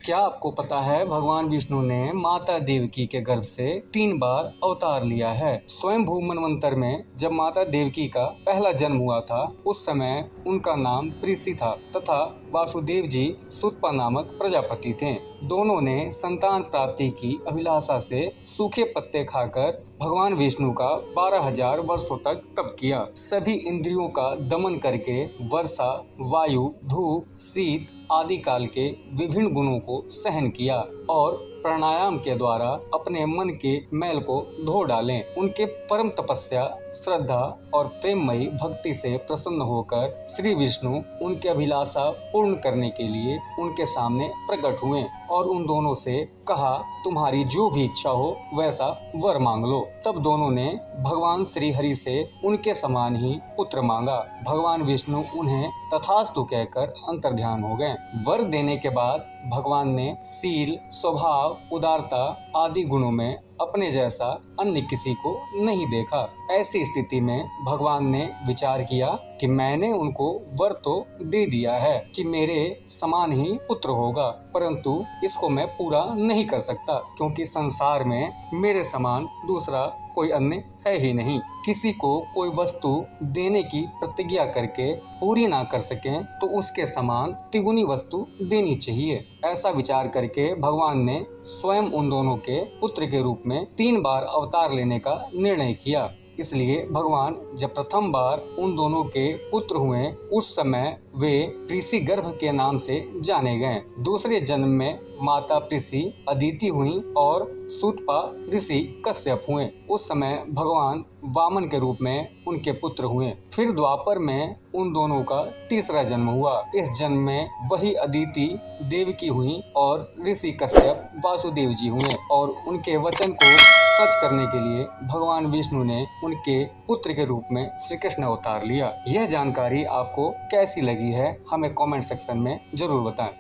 क्या आपको पता है भगवान विष्णु ने माता देवकी के गर्भ से 3 बार अवतार लिया है। स्वयंभू मनवंतर में जब माता देवकी का पहला जन्म हुआ था उस समय उनका नाम प्रीति था तथा वासुदेव जी सुतपा नामक प्रजापति थे। दोनों ने संतान प्राप्ति की अभिलाषा से सूखे पत्ते खाकर भगवान विष्णु का 12,000 वर्षों तक तप किया। सभी इंद्रियों का दमन करके वर्षा, वायु, धूप, शीत आदि काल के विभिन्न गुणों को सहन किया और प्राणायाम के द्वारा अपने मन के मैल को धो डालें। उनके परम तपस्या, श्रद्धा और प्रेममयी भक्ति से प्रसन्न होकर श्री विष्णु उनकी अभिलाषा पूर्ण करने के लिए उनके सामने प्रकट हुए और उन दोनों से कहा, तुम्हारी जो भी इच्छा हो वैसा वर मांग लो। तब दोनों ने भगवान श्री हरि से उनके समान ही पुत्र मांगा। भगवान विष्णु उन्हें तथास्तु कहकर अंतर्ध्यान हो गए। वर देने के बाद भगवान ने शील, स्वभाव, उदारता आदि गुणों में अपने जैसा अन्य किसी को नहीं देखा। ऐसी स्थिति में भगवान ने विचार किया कि मैंने उनको वर तो दे दिया है कि मेरे समान ही पुत्र होगा, परंतु इसको मैं पूरा नहीं कर सकता क्योंकि संसार में मेरे समान दूसरा कोई अन्य है ही नहीं। किसी को कोई वस्तु देने की प्रतिज्ञा करके पूरी ना कर सकें तो उसके समान तिगुनी वस्तु देनी चाहिए। ऐसा विचार करके भगवान ने स्वयं उन दोनों के पुत्र के रूप में 3 बार अवतार लेने का निर्णय किया। इसलिए भगवान जब प्रथम बार उन दोनों के पुत्र हुए उस समय वे ऋषि गर्भ के नाम से जाने गए। दूसरे जन्म में माता प्रीति अदिति हुई और सुतपा ऋषि कश्यप हुए। उस समय भगवान वामन के रूप में उनके पुत्र हुए। फिर द्वापर में उन दोनों का तीसरा जन्म हुआ। इस जन्म में वही अदिति देवकी हुई और ऋषि कश्यप वासुदेव जी हुए और उनके वचन को सच करने के लिए भगवान विष्णु ने उनके पुत्र के रूप में श्री कृष्ण अवतार लिया। यह जानकारी आपको कैसी लगी है हमें कमेंट सेक्शन में जरूर बताएं।